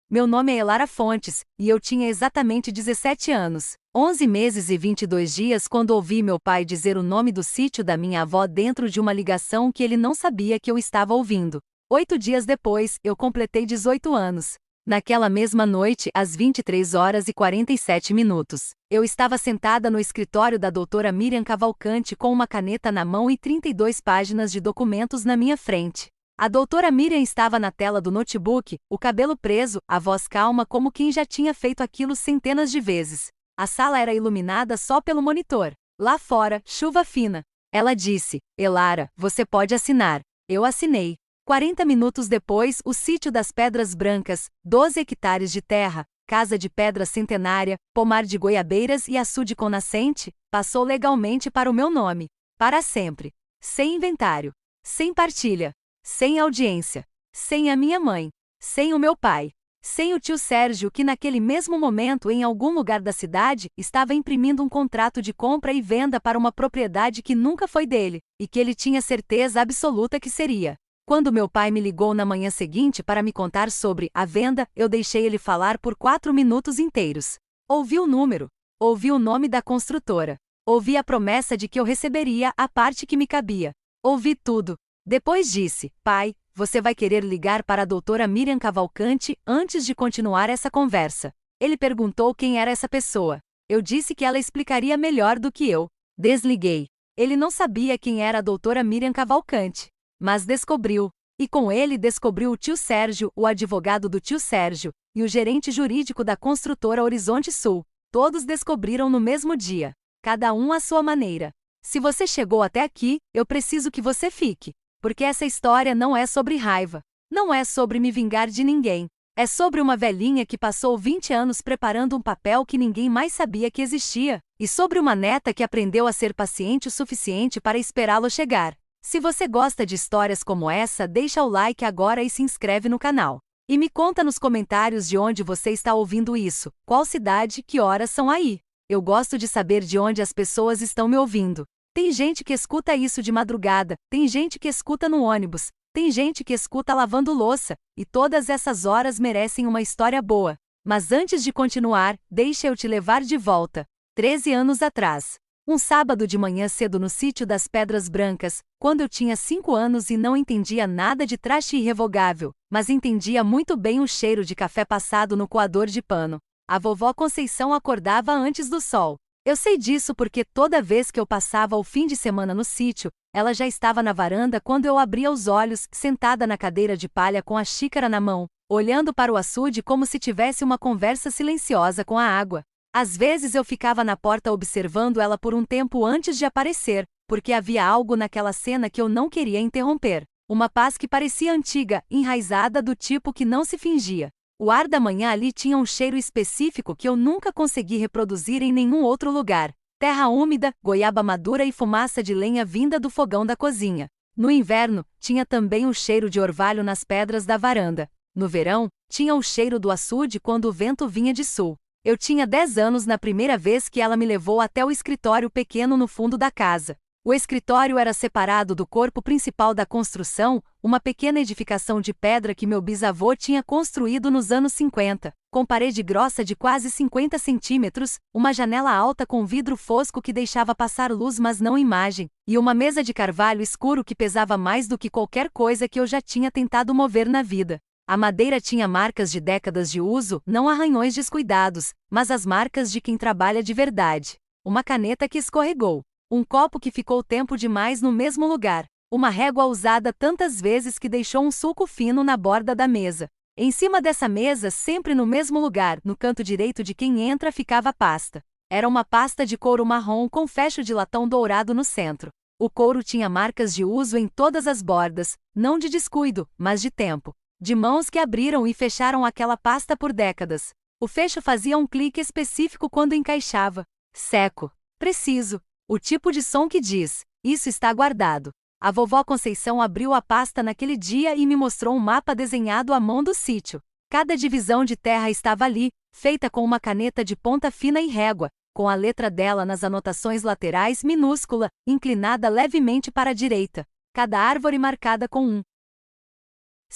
Meu nome é Elara Fontes, e eu tinha exatamente 17 anos, 11 meses e 22 dias quando ouvi meu pai dizer o nome do sítio da minha avó dentro de uma ligação que ele não sabia que eu estava ouvindo. 8 dias depois, eu completei 18 anos. Naquela mesma noite, às 23 horas e 47 minutos, eu estava sentada no escritório da doutora Miriam Cavalcante com uma caneta na mão e 32 páginas de documentos na minha frente. A doutora Miriam estava na tela do notebook, o cabelo preso, a voz calma como quem já tinha feito aquilo centenas de vezes. A sala era iluminada só pelo monitor. Lá fora, chuva fina. Ela disse: "Elara, você pode assinar." Eu assinei. 40 minutos depois, o sítio das Pedras Brancas, 12 hectares de terra, casa de pedra centenária, pomar de goiabeiras e açude com nascente, passou legalmente para o meu nome. Para sempre. Sem inventário. Sem partilha. Sem audiência. Sem a minha mãe. Sem o meu pai. Sem o tio Sérgio que naquele mesmo momento em algum lugar da cidade, estava imprimindo um contrato de compra e venda para uma propriedade que nunca foi dele, e que ele tinha certeza absoluta que seria. Quando meu pai me ligou na manhã seguinte para me contar sobre a venda, eu deixei ele falar por 4 minutos inteiros. Ouvi o número. Ouvi o nome da construtora. Ouvi a promessa de que eu receberia a parte que me cabia. Ouvi tudo. Depois disse: "Pai, você vai querer ligar para a doutora Miriam Cavalcante antes de continuar essa conversa." Ele perguntou quem era essa pessoa. Eu disse que ela explicaria melhor do que eu. Desliguei. Ele não sabia quem era a doutora Miriam Cavalcante. Mas descobriu. E com ele descobriu o tio Sérgio, o advogado do tio Sérgio, e o gerente jurídico da construtora Horizonte Sul. Todos descobriram no mesmo dia. Cada um à sua maneira. Se você chegou até aqui, eu preciso que você fique. Porque essa história não é sobre raiva. Não é sobre me vingar de ninguém. É sobre uma velhinha que passou 20 anos preparando um papel que ninguém mais sabia que existia. E sobre uma neta que aprendeu a ser paciente o suficiente para esperá-lo chegar. Se você gosta de histórias como essa, deixa o like agora e se inscreve no canal. E me conta nos comentários de onde você está ouvindo isso. Qual cidade, que horas são aí? Eu gosto de saber de onde as pessoas estão me ouvindo. Tem gente que escuta isso de madrugada, tem gente que escuta no ônibus, tem gente que escuta lavando louça, e todas essas horas merecem uma história boa. Mas antes de continuar, deixa eu te levar de volta. 13 anos atrás. Um sábado de manhã cedo no sítio das Pedras Brancas, quando eu tinha 5 anos e não entendia nada de traste irrevogável, mas entendia muito bem o cheiro de café passado no coador de pano. A vovó Conceição acordava antes do sol. Eu sei disso porque toda vez que eu passava o fim de semana no sítio, ela já estava na varanda quando eu abria os olhos, sentada na cadeira de palha com a xícara na mão, olhando para o açude como se tivesse uma conversa silenciosa com a água. Às vezes eu ficava na porta observando ela por um tempo antes de aparecer, porque havia algo naquela cena que eu não queria interromper. Uma paz que parecia antiga, enraizada do tipo que não se fingia. O ar da manhã ali tinha um cheiro específico que eu nunca consegui reproduzir em nenhum outro lugar. Terra úmida, goiaba madura e fumaça de lenha vinda do fogão da cozinha. No inverno, tinha também o cheiro de orvalho nas pedras da varanda. No verão, tinha o cheiro do açude quando o vento vinha de sul. Eu tinha 10 anos na primeira vez que ela me levou até o escritório pequeno no fundo da casa. O escritório era separado do corpo principal da construção, uma pequena edificação de pedra que meu bisavô tinha construído nos anos 50, com parede grossa de quase 50 centímetros, uma janela alta com vidro fosco que deixava passar luz mas não imagem, e uma mesa de carvalho escuro que pesava mais do que qualquer coisa que eu já tinha tentado mover na vida. A madeira tinha marcas de décadas de uso, não arranhões descuidados, mas as marcas de quem trabalha de verdade. Uma caneta que escorregou. Um copo que ficou tempo demais no mesmo lugar. Uma régua usada tantas vezes que deixou um sulco fino na borda da mesa. Em cima dessa mesa, sempre no mesmo lugar, no canto direito de quem entra, ficava a pasta. Era uma pasta de couro marrom com fecho de latão dourado no centro. O couro tinha marcas de uso em todas as bordas, não de descuido, mas de tempo. De mãos que abriram e fecharam aquela pasta por décadas. O fecho fazia um clique específico quando encaixava. Seco. Preciso. O tipo de som que diz: "Isso está guardado." A vovó Conceição abriu a pasta naquele dia e me mostrou um mapa desenhado à mão do sítio. Cada divisão de terra estava ali, feita com uma caneta de ponta fina e régua, com a letra dela nas anotações laterais minúscula, inclinada levemente para a direita. Cada árvore marcada com um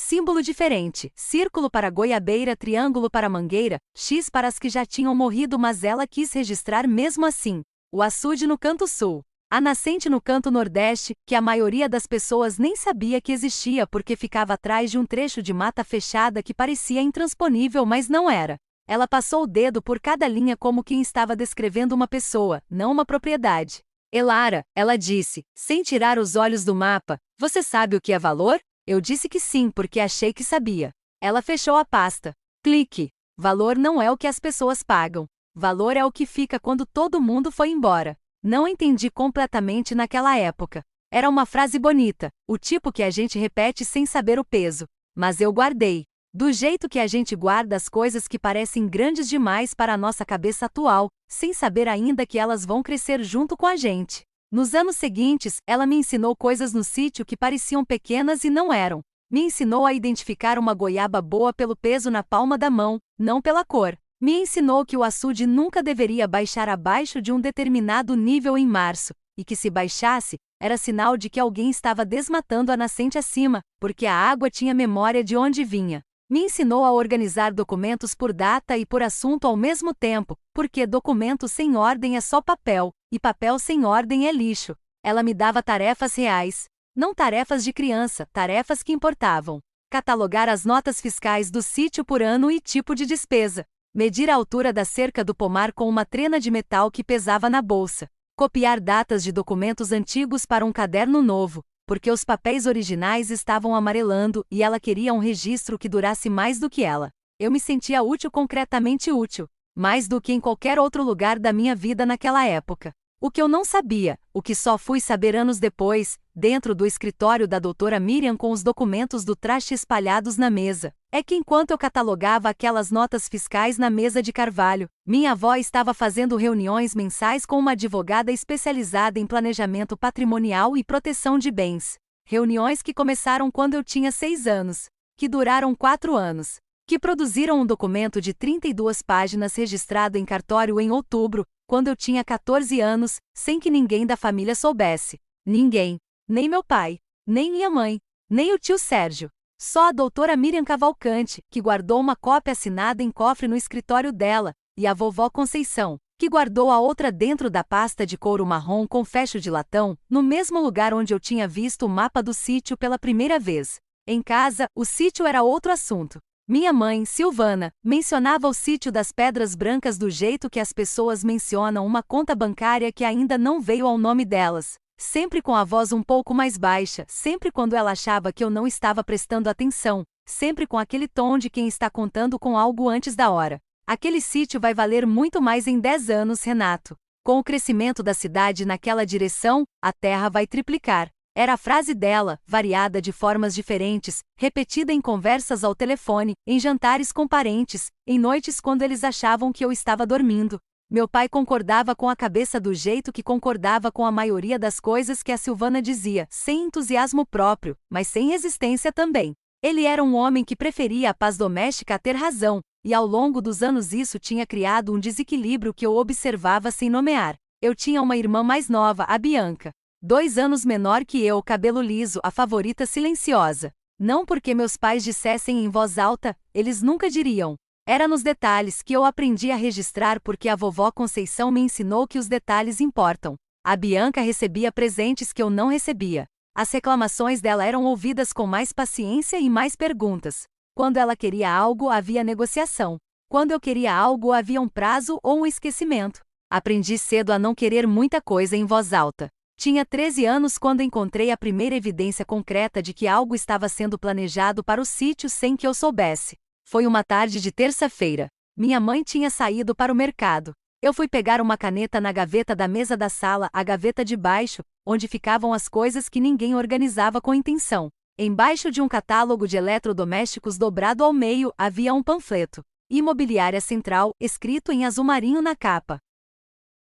Símbolo diferente: círculo para goiabeira, triângulo para mangueira, X para as que já tinham morrido, mas ela quis registrar mesmo assim. O açude no canto sul. A nascente no canto nordeste, que a maioria das pessoas nem sabia que existia porque ficava atrás de um trecho de mata fechada que parecia intransponível, mas não era. Ela passou o dedo por cada linha como quem estava descrevendo uma pessoa, não uma propriedade. Elara, ela disse, sem tirar os olhos do mapa, você sabe o que é valor? Eu disse que sim, porque achei que sabia. Ela fechou a pasta. Clique. Valor não é o que as pessoas pagam. Valor é o que fica quando todo mundo foi embora. Não entendi completamente naquela época. Era uma frase bonita, o tipo que a gente repete sem saber o peso. Mas eu guardei. Do jeito que a gente guarda as coisas que parecem grandes demais para a nossa cabeça atual, sem saber ainda que elas vão crescer junto com a gente. Nos anos seguintes, ela me ensinou coisas no sítio que pareciam pequenas e não eram. Me ensinou a identificar uma goiaba boa pelo peso na palma da mão, não pela cor. Me ensinou que o açude nunca deveria baixar abaixo de um determinado nível em março, e que se baixasse, era sinal de que alguém estava desmatando a nascente acima, porque a água tinha memória de onde vinha. Me ensinou a organizar documentos por data e por assunto ao mesmo tempo, porque documento sem ordem é só papel, e papel sem ordem é lixo. Ela me dava tarefas reais. Não tarefas de criança, tarefas que importavam. Catalogar as notas fiscais do sítio por ano e tipo de despesa. Medir a altura da cerca do pomar com uma trena de metal que pesava na bolsa. Copiar datas de documentos antigos para um caderno novo, porque os papéis originais estavam amarelando e ela queria um registro que durasse mais do que ela. Eu me sentia útil, concretamente útil, mais do que em qualquer outro lugar da minha vida naquela época. O que eu não sabia, o que só fui saber anos depois, dentro do escritório da doutora Miriam com os documentos do traste espalhados na mesa, é que enquanto eu catalogava aquelas notas fiscais na mesa de carvalho, minha avó estava fazendo reuniões mensais com uma advogada especializada em planejamento patrimonial e proteção de bens. Reuniões que começaram quando eu tinha 6 anos, que duraram 4 anos, que produziram um documento de 32 páginas registrado em cartório em outubro, quando eu tinha 14 anos, sem que ninguém da família soubesse. Ninguém. Nem meu pai, nem minha mãe, nem o tio Sérgio. Só a doutora Miriam Cavalcante, que guardou uma cópia assinada em cofre no escritório dela, e a vovó Conceição, que guardou a outra dentro da pasta de couro marrom com fecho de latão, no mesmo lugar onde eu tinha visto o mapa do sítio pela primeira vez. Em casa, o sítio era outro assunto. Minha mãe, Silvana, mencionava o sítio das Pedras Brancas do jeito que as pessoas mencionam uma conta bancária que ainda não veio ao nome delas. Sempre com a voz um pouco mais baixa, sempre quando ela achava que eu não estava prestando atenção, sempre com aquele tom de quem está contando com algo antes da hora. Aquele sítio vai valer muito mais em 10 anos, Renato. Com o crescimento da cidade naquela direção, a terra vai triplicar. Era a frase dela, variada de formas diferentes, repetida em conversas ao telefone, em jantares com parentes, em noites quando eles achavam que eu estava dormindo. Meu pai concordava com a cabeça do jeito que concordava com a maioria das coisas que a Silvana dizia, sem entusiasmo próprio, mas sem resistência também. Ele era um homem que preferia a paz doméstica a ter razão, e ao longo dos anos isso tinha criado um desequilíbrio que eu observava sem nomear. Eu tinha uma irmã mais nova, a Bianca. 2 anos menor que eu, cabelo liso, a favorita silenciosa. Não porque meus pais dissessem em voz alta, eles nunca diriam. Era nos detalhes que eu aprendi a registrar porque a vovó Conceição me ensinou que os detalhes importam. A Bianca recebia presentes que eu não recebia. As reclamações dela eram ouvidas com mais paciência e mais perguntas. Quando ela queria algo, havia negociação. Quando eu queria algo, havia um prazo ou um esquecimento. Aprendi cedo a não querer muita coisa em voz alta. Tinha 13 anos quando encontrei a primeira evidência concreta de que algo estava sendo planejado para o sítio sem que eu soubesse. Foi uma tarde de terça-feira. Minha mãe tinha saído para o mercado. Eu fui pegar uma caneta na gaveta da mesa da sala, a gaveta de baixo, onde ficavam as coisas que ninguém organizava com intenção. Embaixo de um catálogo de eletrodomésticos dobrado ao meio havia um panfleto. Imobiliária Central, escrito em azul marinho na capa.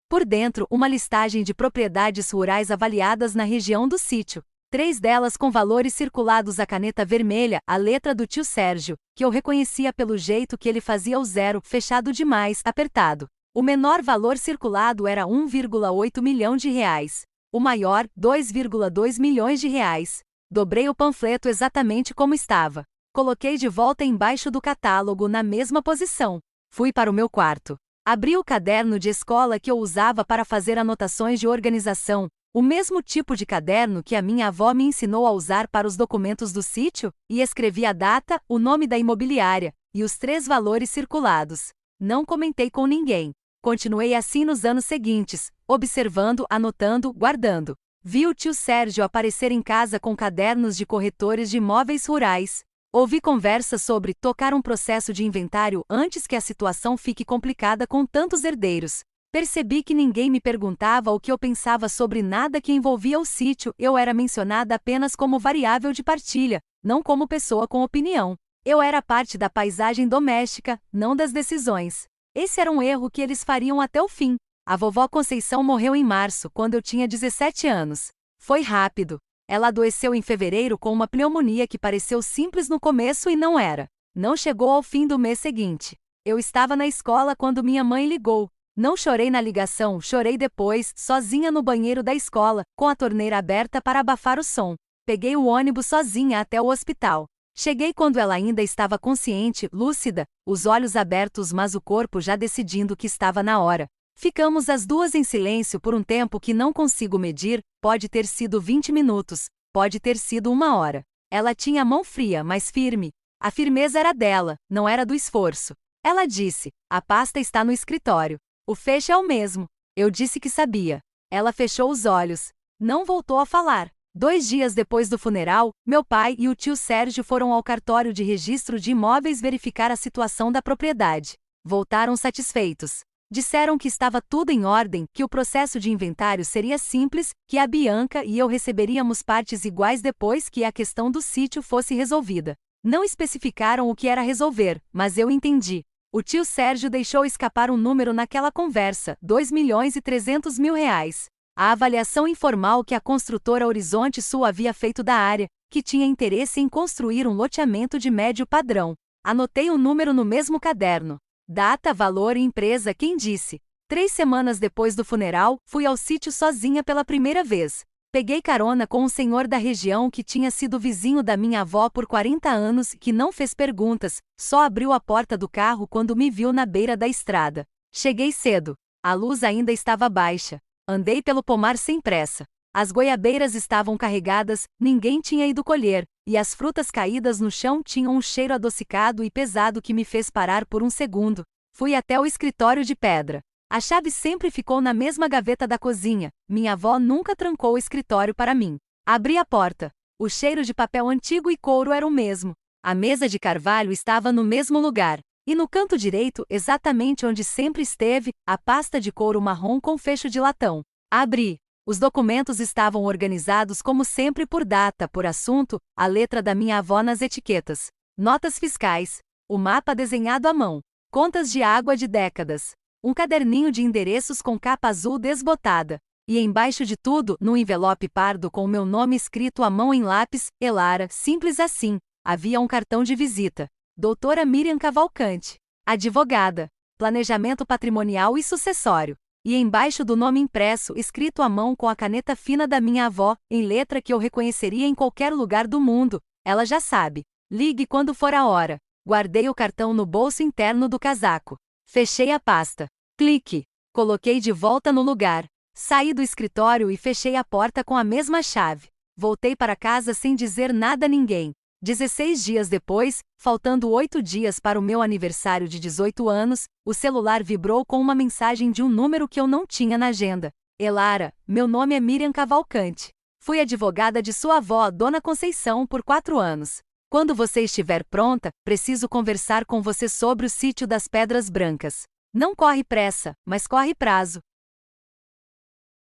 Por dentro, uma listagem de propriedades rurais avaliadas na região do sítio. 3 delas com valores circulados a caneta vermelha, a letra do tio Sérgio, que eu reconhecia pelo jeito que ele fazia o zero, fechado demais, apertado. O menor valor circulado era 1,8 milhão de reais. O maior, 2,2 milhões de reais. Dobrei o panfleto exatamente como estava. Coloquei de volta embaixo do catálogo na mesma posição. Fui para o meu quarto. Abri o caderno de escola que eu usava para fazer anotações de organização, o mesmo tipo de caderno que a minha avó me ensinou a usar para os documentos do sítio, e escrevi a data, o nome da imobiliária e os 3 valores circulados. Não comentei com ninguém. Continuei assim nos anos seguintes, observando, anotando, guardando. Vi o tio Sérgio aparecer em casa com cadernos de corretores de imóveis rurais. Ouvi conversas sobre tocar um processo de inventário antes que a situação fique complicada com tantos herdeiros. Percebi que ninguém me perguntava o que eu pensava sobre nada que envolvia o sítio, eu era mencionada apenas como variável de partilha, não como pessoa com opinião. Eu era parte da paisagem doméstica, não das decisões. Esse era um erro que eles fariam até o fim. A vovó Conceição morreu em março, quando eu tinha 17 anos. Foi rápido. Ela adoeceu em fevereiro com uma pneumonia que pareceu simples no começo e não era. Não chegou ao fim do mês seguinte. Eu estava na escola quando minha mãe ligou. Não chorei na ligação, chorei depois, sozinha no banheiro da escola, com a torneira aberta para abafar o som. Peguei o ônibus sozinha até o hospital. Cheguei quando ela ainda estava consciente, lúcida, os olhos abertos mas o corpo já decidindo que estava na hora. Ficamos as duas em silêncio por um tempo que não consigo medir, pode ter sido 20 minutos, pode ter sido 1 hora. Ela tinha a mão fria, mas firme. A firmeza era dela, não era do esforço. Ela disse: "A pasta está no escritório. O fecho é o mesmo." Eu disse que sabia. Ela fechou os olhos. Não voltou a falar. 2 dias depois do funeral, meu pai e o tio Sérgio foram ao cartório de registro de imóveis verificar a situação da propriedade. Voltaram satisfeitos. Disseram que estava tudo em ordem, que o processo de inventário seria simples, que a Bianca e eu receberíamos partes iguais depois que a questão do sítio fosse resolvida. Não especificaram o que era resolver, mas eu entendi. O tio Sérgio deixou escapar um número naquela conversa, R$ 2.300.000. A avaliação informal que a construtora Horizonte Sul havia feito da área, que tinha interesse em construir um loteamento de médio padrão. Anotei o número no mesmo caderno. Data, valor e empresa, quem disse. 3 semanas depois do funeral, fui ao sítio sozinha pela primeira vez. Peguei carona com um senhor da região que tinha sido vizinho da minha avó por 40 anos e que não fez perguntas, só abriu a porta do carro quando me viu na beira da estrada. Cheguei cedo. A luz ainda estava baixa. Andei pelo pomar sem pressa. As goiabeiras estavam carregadas, ninguém tinha ido colher, e as frutas caídas no chão tinham um cheiro adocicado e pesado que me fez parar por um segundo. Fui até o escritório de pedra. A chave sempre ficou na mesma gaveta da cozinha. Minha avó nunca trancou o escritório para mim. Abri a porta. O cheiro de papel antigo e couro era o mesmo. A mesa de carvalho estava no mesmo lugar. E no canto direito, exatamente onde sempre esteve, a pasta de couro marrom com fecho de latão. Abri. Os documentos estavam organizados como sempre por data, por assunto, a letra da minha avó nas etiquetas. Notas fiscais. O mapa desenhado à mão. Contas de água de décadas. Um caderninho de endereços com capa azul desbotada. E embaixo de tudo, num envelope pardo com o meu nome escrito à mão em lápis, Elara, simples assim, havia um cartão de visita. Doutora Miriam Cavalcante. Advogada. Planejamento patrimonial e sucessório. E embaixo do nome impresso, escrito à mão com a caneta fina da minha avó, em letra que eu reconheceria em qualquer lugar do mundo. Ela já sabe. Ligue quando for a hora. Guardei o cartão no bolso interno do casaco. Fechei a pasta. Clique. Coloquei de volta no lugar. Saí do escritório e fechei a porta com a mesma chave. Voltei para casa sem dizer nada a ninguém. 16 dias depois, faltando 8 dias para o meu aniversário de 18 anos, o celular vibrou com uma mensagem de um número que eu não tinha na agenda. Elara, meu nome é Miriam Cavalcante. Fui advogada de sua avó, Dona Conceição, por 4 anos. Quando você estiver pronta, preciso conversar com você sobre o sítio das Pedras Brancas. Não corre pressa, mas corre prazo.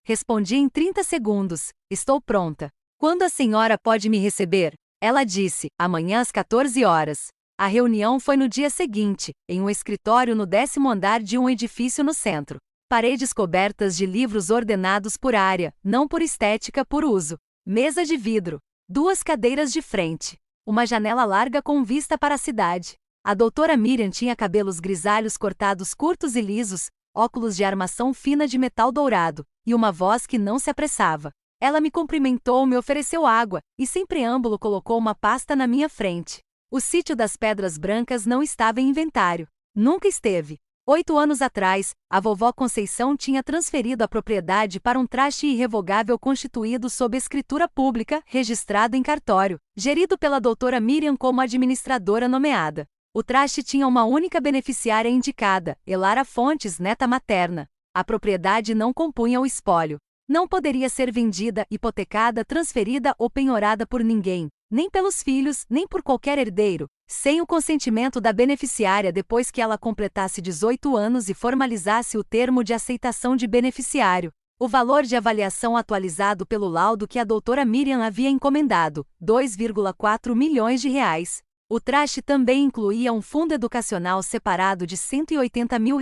Respondi em 30 segundos. Estou pronta. Quando a senhora pode me receber? Ela disse, amanhã às 14 horas. A reunião foi no dia seguinte, em um escritório no 10º andar de um edifício no centro. Paredes cobertas de livros ordenados por área, não por estética, por uso. Mesa de vidro. 2 cadeiras de frente. Uma janela larga com vista para a cidade. A doutora Miriam tinha cabelos grisalhos cortados curtos e lisos, óculos de armação fina de metal dourado, e uma voz que não se apressava. Ela me cumprimentou, me ofereceu água, e sem preâmbulo colocou uma pasta na minha frente. O sítio das Pedras Brancas não estava em inventário. Nunca esteve. 8 anos atrás, a vovó Conceição tinha transferido a propriedade para um traste irrevogável constituído sob escritura pública, registrado em cartório, gerido pela doutora Miriam como administradora nomeada. O traste tinha uma única beneficiária indicada, Elara Fontes, neta materna. A propriedade não compunha o espólio. Não poderia ser vendida, hipotecada, transferida ou penhorada por ninguém, nem pelos filhos, nem por qualquer herdeiro, sem o consentimento da beneficiária depois que ela completasse 18 anos e formalizasse o termo de aceitação de beneficiário. O valor de avaliação atualizado pelo laudo que a doutora Miriam havia encomendado, R$ 2,4 milhões. O traste também incluía um fundo educacional separado de R$ 180 mil,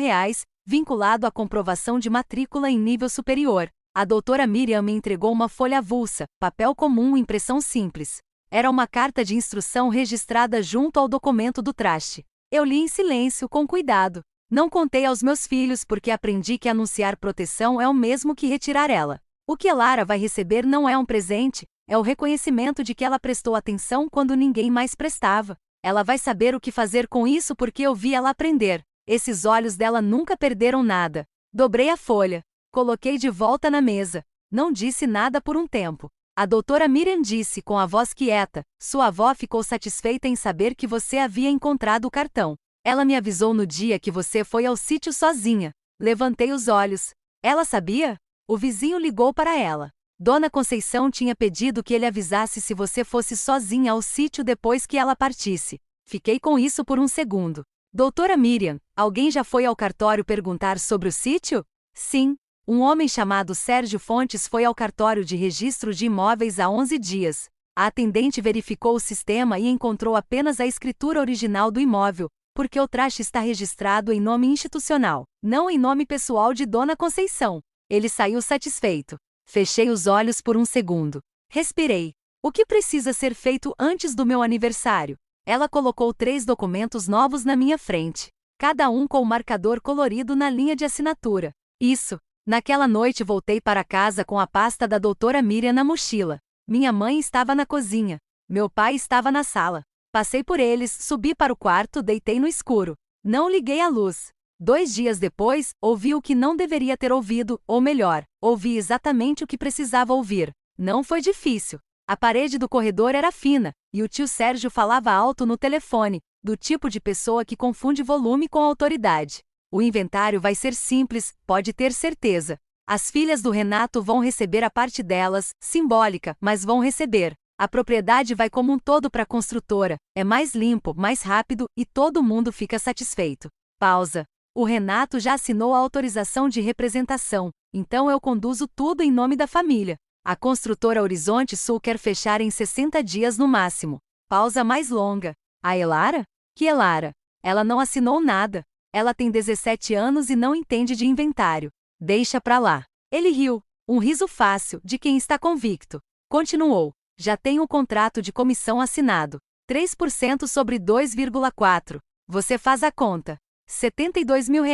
vinculado à comprovação de matrícula em nível superior. A doutora Miriam me entregou uma folha avulsa, papel comum, impressão simples. Era uma carta de instrução registrada junto ao documento do traste. Eu li em silêncio, com cuidado. Não contei aos meus filhos porque aprendi que anunciar proteção é o mesmo que retirar ela. O que Elara vai receber não é um presente, é o reconhecimento de que ela prestou atenção quando ninguém mais prestava. Ela vai saber o que fazer com isso porque eu vi ela aprender. Esses olhos dela nunca perderam nada. Dobrei a folha. Coloquei de volta na mesa. Não disse nada por um tempo. A doutora Miriam disse com a voz quieta: sua avó ficou satisfeita em saber que você havia encontrado o cartão. Ela me avisou no dia que você foi ao sítio sozinha. Levantei os olhos. Ela sabia? O vizinho ligou para ela. Dona Conceição tinha pedido que ele avisasse se você fosse sozinha ao sítio depois que ela partisse. Fiquei com isso por um segundo. Doutora Miriam, alguém já foi ao cartório perguntar sobre o sítio? Sim. Um homem chamado Sérgio Fontes foi ao cartório de registro de imóveis há 11 dias. A atendente verificou o sistema e encontrou apenas a escritura original do imóvel, porque o traste está registrado em nome institucional, não em nome pessoal de Dona Conceição. Ele saiu satisfeito. Fechei os olhos por um segundo. Respirei. O que precisa ser feito antes do meu aniversário? Ela colocou 3 documentos novos na minha frente, cada um com um marcador colorido na linha de assinatura. Isso. Naquela noite voltei para casa com a pasta da doutora Miriam na mochila. Minha mãe estava na cozinha. Meu pai estava na sala. Passei por eles, subi para o quarto, deitei no escuro. Não liguei a luz. 2 dias depois, ouvi o que não deveria ter ouvido, ou melhor, ouvi exatamente o que precisava ouvir. Não foi difícil. A parede do corredor era fina, e o tio Sérgio falava alto no telefone, do tipo de pessoa que confunde volume com autoridade. O inventário vai ser simples, pode ter certeza. As filhas do Renato vão receber a parte delas, simbólica, mas vão receber. A propriedade vai como um todo para a construtora, é mais limpo, mais rápido e todo mundo fica satisfeito. Pausa. O Renato já assinou a autorização de representação, então eu conduzo tudo em nome da família. A construtora Horizonte Sul quer fechar em 60 dias no máximo. Pausa mais longa. A Elara? Que Elara? Ela não assinou nada. Ela tem 17 anos e não entende de inventário. Deixa pra lá. Ele riu. Um riso fácil, de quem está convicto. Continuou. Já tenho o contrato de comissão assinado. 3% sobre 2,4. Você faz a conta. R$ 72 mil.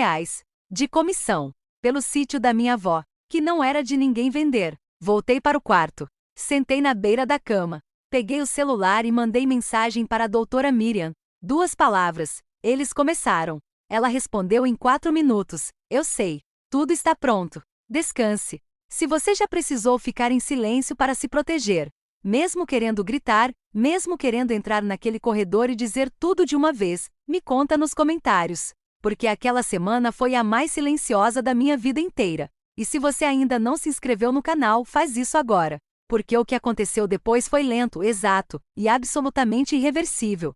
De comissão. Pelo sítio da minha avó, que não era de ninguém vender. Voltei para o quarto. Sentei na beira da cama. Peguei o celular e mandei mensagem para a doutora Miriam. 2 palavras. Eles começaram. Ela respondeu em 4 minutos. Eu sei. Tudo está pronto. Descanse. Se você já precisou ficar em silêncio para se proteger, mesmo querendo gritar, mesmo querendo entrar naquele corredor e dizer tudo de uma vez, me conta nos comentários. Porque aquela semana foi a mais silenciosa da minha vida inteira. E se você ainda não se inscreveu no canal, faz isso agora. Porque o que aconteceu depois foi lento, exato, e absolutamente irreversível.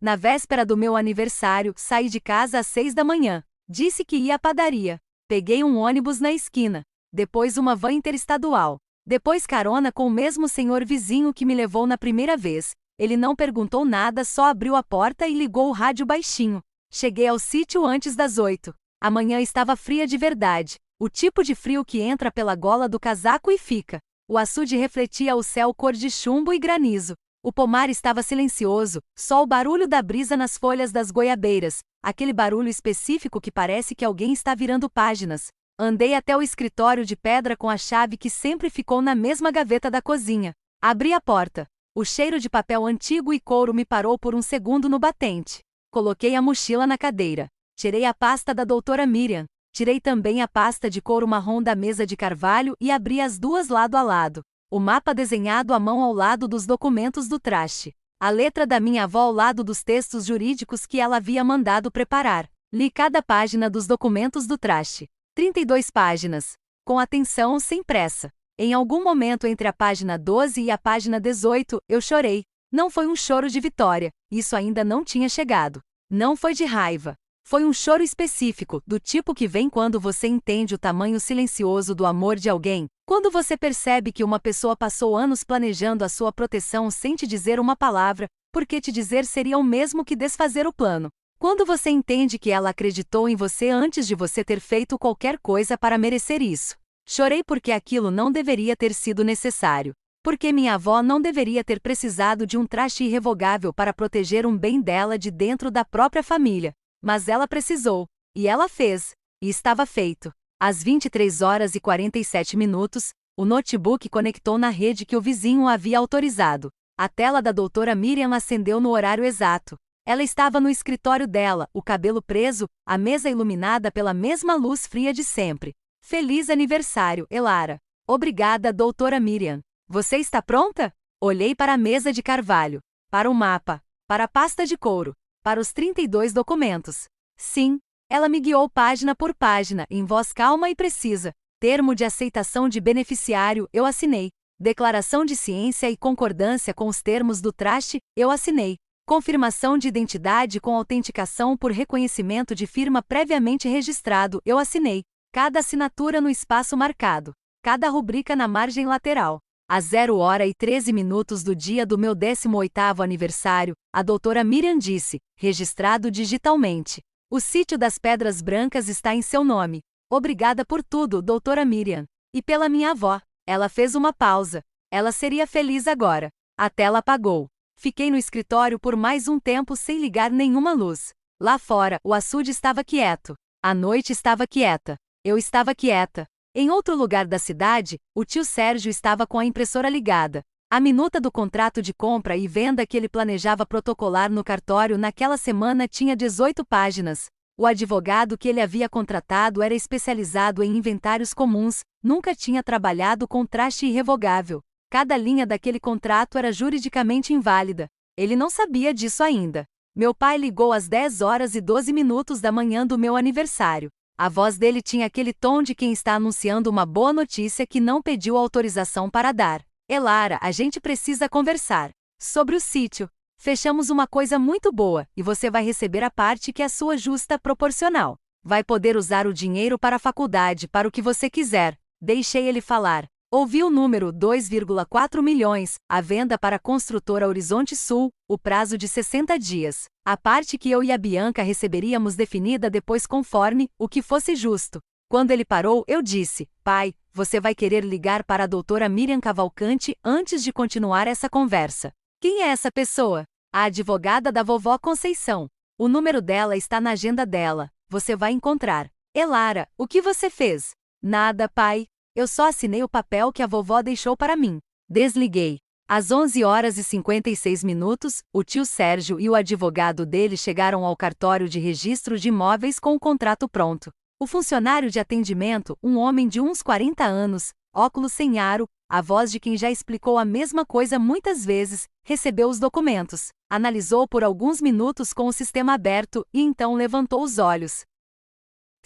Na véspera do meu aniversário, saí de casa às 6 da manhã. Disse que ia à padaria. Peguei um ônibus na esquina. Depois uma van interestadual. Depois carona com o mesmo senhor vizinho que me levou na primeira vez. Ele não perguntou nada, só abriu a porta e ligou o rádio baixinho. Cheguei ao sítio antes das 8. A manhã estava fria de verdade. O tipo de frio que entra pela gola do casaco e fica. O açude refletia o céu cor de chumbo e granizo. O pomar estava silencioso, só o barulho da brisa nas folhas das goiabeiras, aquele barulho específico que parece que alguém está virando páginas. Andei até o escritório de pedra com a chave que sempre ficou na mesma gaveta da cozinha. Abri a porta. O cheiro de papel antigo e couro me parou por um segundo no batente. Coloquei a mochila na cadeira. Tirei a pasta da doutora Miriam. Tirei também a pasta de couro marrom da mesa de carvalho e abri as duas lado a lado. O mapa desenhado à mão ao lado dos documentos do traste. A letra da minha avó ao lado dos textos jurídicos que ela havia mandado preparar. Li cada página dos documentos do traste. 32 páginas. Com atenção, sem pressa. Em algum momento entre a página 12 e a página 18, eu chorei. Não foi um choro de vitória, isso ainda não tinha chegado. Não foi de raiva. Foi um choro específico, do tipo que vem quando você entende o tamanho silencioso do amor de alguém, quando você percebe que uma pessoa passou anos planejando a sua proteção sem te dizer uma palavra, porque te dizer seria o mesmo que desfazer o plano. Quando você entende que ela acreditou em você antes de você ter feito qualquer coisa para merecer isso. Chorei porque aquilo não deveria ter sido necessário. Porque minha avó não deveria ter precisado de um traste irrevogável para proteger um bem dela de dentro da própria família. Mas ela precisou. E ela fez. E estava feito. Às 23h47, o notebook conectou na rede que o vizinho havia autorizado. A tela da doutora Miriam acendeu no horário exato. Ela estava no escritório dela, o cabelo preso, a mesa iluminada pela mesma luz fria de sempre. Feliz aniversário, Elara. Obrigada, doutora Miriam. Você está pronta? Olhei para a mesa de carvalho, para o mapa, para a pasta de couro, para os 32 documentos. Sim, ela me guiou página por página, em voz calma e precisa. Termo de aceitação de beneficiário, eu assinei. Declaração de ciência e concordância com os termos do traste, eu assinei. Confirmação de identidade com autenticação por reconhecimento de firma previamente registrado, eu assinei. Cada assinatura no espaço marcado. Cada rubrica na margem lateral. Às 0h13 do dia do meu 18º aniversário, a doutora Miriam disse, registrado digitalmente. O sítio das Pedras Brancas está em seu nome. Obrigada por tudo, doutora Miriam. E pela minha avó. Ela fez uma pausa. Ela seria feliz agora. A tela apagou. Fiquei no escritório por mais um tempo sem ligar nenhuma luz. Lá fora, o açude estava quieto. A noite estava quieta. Eu estava quieta. Em outro lugar da cidade, o tio Sérgio estava com a impressora ligada. A minuta do contrato de compra e venda que ele planejava protocolar no cartório naquela semana tinha 18 páginas. O advogado que ele havia contratado era especializado em inventários comuns, nunca tinha trabalhado com traste irrevogável. Cada linha daquele contrato era juridicamente inválida. Ele não sabia disso ainda. Meu pai ligou às 10h12 da manhã do meu aniversário. A voz dele tinha aquele tom de quem está anunciando uma boa notícia que não pediu autorização para dar. Elara, a gente precisa conversar. Sobre o sítio. Fechamos uma coisa muito boa, e você vai receber a parte que é sua justa proporcional. Vai poder usar o dinheiro para a faculdade, para o que você quiser. Deixei ele falar. Ouvi o número 2,4 milhões, a venda para a construtora Horizonte Sul, o prazo de 60 dias. A parte que eu e a Bianca receberíamos definida depois conforme o que fosse justo. Quando ele parou, eu disse, pai, você vai querer ligar para a doutora Miriam Cavalcante antes de continuar essa conversa. Quem é essa pessoa? A advogada da vovó Conceição. O número dela está na agenda dela. Você vai encontrar. Elara, o que você fez? Nada, pai. Eu só assinei o papel que a vovó deixou para mim. Desliguei. Às 11h56, o tio Sérgio e o advogado dele chegaram ao cartório de registro de imóveis com o contrato pronto. O funcionário de atendimento, um homem de uns 40 anos, óculos sem aro, a voz de quem já explicou a mesma coisa muitas vezes, recebeu os documentos, analisou por alguns minutos com o sistema aberto e então levantou os olhos.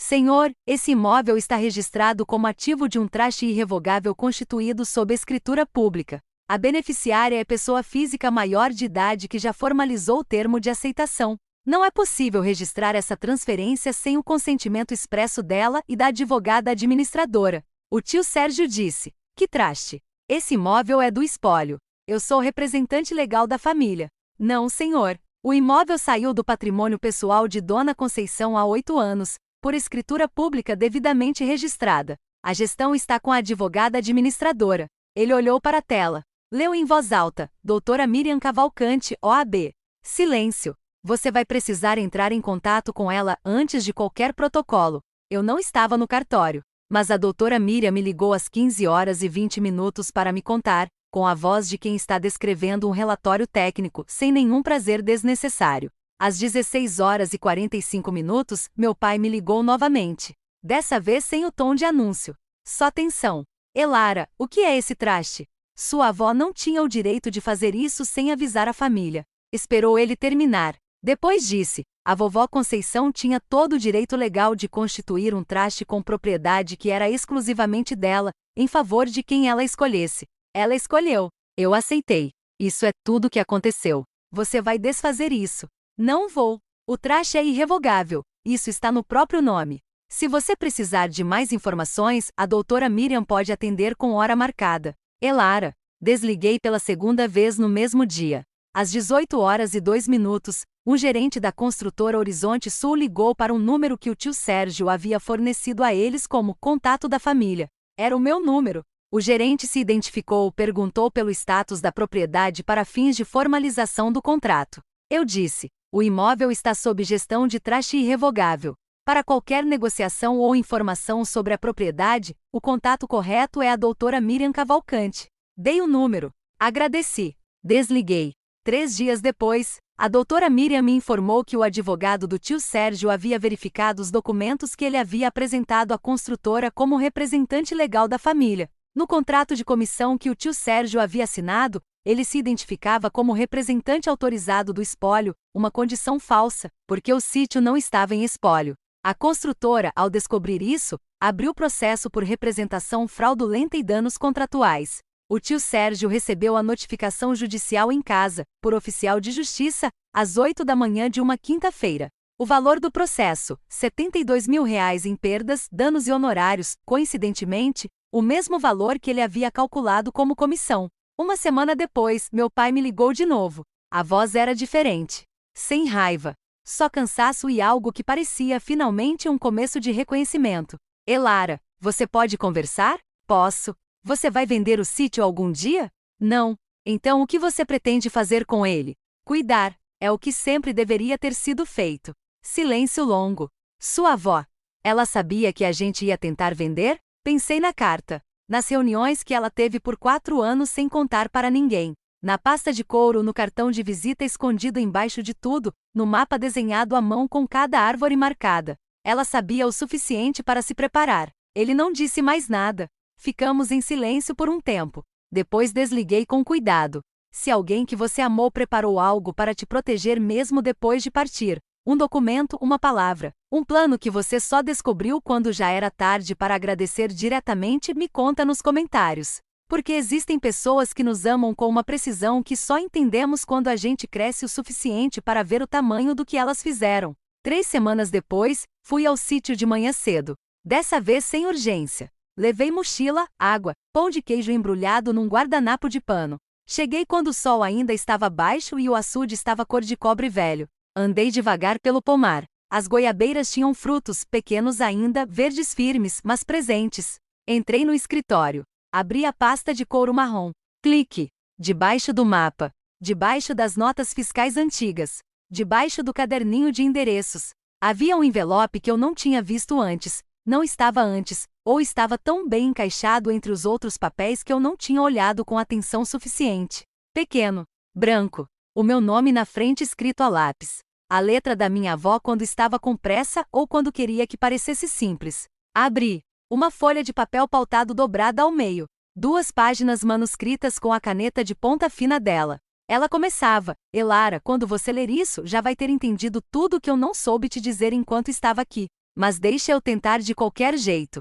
Senhor, esse imóvel está registrado como ativo de um traste irrevogável constituído sob escritura pública. A beneficiária é pessoa física maior de idade que já formalizou o termo de aceitação. Não é possível registrar essa transferência sem o consentimento expresso dela e da advogada administradora. O tio Sérgio disse, que traste? Esse imóvel é do espólio. Eu sou representante legal da família. Não, senhor. O imóvel saiu do patrimônio pessoal de Dona Conceição há 8 anos. Por escritura pública devidamente registrada. A gestão está com a advogada administradora. Ele olhou para a tela. Leu em voz alta, doutora Miriam Cavalcante, OAB. Silêncio. Você vai precisar entrar em contato com ela antes de qualquer protocolo. Eu não estava no cartório. Mas a doutora Miriam me ligou às 15h20 para me contar, com a voz de quem está descrevendo um relatório técnico, sem nenhum prazer desnecessário. Às 16h45, meu pai me ligou novamente. Dessa vez sem o tom de anúncio. Só tensão. Elara, o que é esse traste? Sua avó não tinha o direito de fazer isso sem avisar a família. Esperou ele terminar. Depois disse, a vovó Conceição tinha todo o direito legal de constituir um traste com propriedade que era exclusivamente dela, em favor de quem ela escolhesse. Ela escolheu. Eu aceitei. Isso é tudo que aconteceu. Você vai desfazer isso. Não vou. O traste é irrevogável. Isso está no próprio nome. Se você precisar de mais informações, a doutora Miriam pode atender com hora marcada. Elara. Desliguei pela segunda vez no mesmo dia. Às 18h02, um gerente da construtora Horizonte Sul ligou para um número que o tio Sérgio havia fornecido a eles como contato da família. Era o meu número. O gerente se identificou, perguntou pelo status da propriedade para fins de formalização do contrato. Eu disse, o imóvel está sob gestão de traste irrevogável. Para qualquer negociação ou informação sobre a propriedade, o contato correto é a doutora Miriam Cavalcante. Dei o número. Agradeci. Desliguei. 3 dias depois, a doutora Miriam me informou que o advogado do tio Sérgio havia verificado os documentos que ele havia apresentado à construtora como representante legal da família. No contrato de comissão que o tio Sérgio havia assinado, ele se identificava como representante autorizado do espólio, uma condição falsa, porque o sítio não estava em espólio. A construtora, ao descobrir isso, abriu processo por representação fraudulenta e danos contratuais. O tio Sérgio recebeu a notificação judicial em casa, por oficial de justiça, às 8 da manhã de uma quinta-feira. O valor do processo, R$ 72 mil em perdas, danos e honorários, coincidentemente, o mesmo valor que ele havia calculado como comissão. Uma semana depois, meu pai me ligou de novo. A voz era diferente. Sem raiva. Só cansaço e algo que parecia finalmente um começo de reconhecimento. Elara, você pode conversar? Posso. Você vai vender o sítio algum dia? Não. Então o que você pretende fazer com ele? Cuidar. É o que sempre deveria ter sido feito. Silêncio longo. Sua avó. Ela sabia que a gente ia tentar vender? Pensei na carta. Nas reuniões que ela teve por 4 anos sem contar para ninguém. Na pasta de couro, no cartão de visita escondido embaixo de tudo, no mapa desenhado à mão com cada árvore marcada. Ela sabia o suficiente para se preparar. Ele não disse mais nada. Ficamos em silêncio por um tempo. Depois desliguei com cuidado. Se alguém que você amou preparou algo para te proteger mesmo depois de partir, um documento, uma palavra, um plano que você só descobriu quando já era tarde para agradecer diretamente, me conta nos comentários. Porque existem pessoas que nos amam com uma precisão que só entendemos quando a gente cresce o suficiente para ver o tamanho do que elas fizeram. 3 semanas depois, fui ao sítio de manhã cedo. Dessa vez sem urgência. Levei mochila, água, pão de queijo embrulhado num guardanapo de pano. Cheguei quando o sol ainda estava baixo e o açude estava cor de cobre velho. Andei devagar pelo pomar. As goiabeiras tinham frutos, pequenos ainda, verdes firmes, mas presentes. Entrei no escritório. Abri a pasta de couro marrom. Clique. Debaixo do mapa. Debaixo das notas fiscais antigas. Debaixo do caderninho de endereços. Havia um envelope que eu não tinha visto antes. Não estava antes, ou estava tão bem encaixado entre os outros papéis que eu não tinha olhado com atenção suficiente. Pequeno. Branco. O meu nome na frente escrito a lápis. A letra da minha avó quando estava com pressa ou quando queria que parecesse simples. Abri. Uma folha de papel pautado dobrada ao meio. 2 páginas manuscritas com a caneta de ponta fina dela. Ela começava, Elara, quando você ler isso, já vai ter entendido tudo que eu não soube te dizer enquanto estava aqui. Mas deixa eu tentar de qualquer jeito.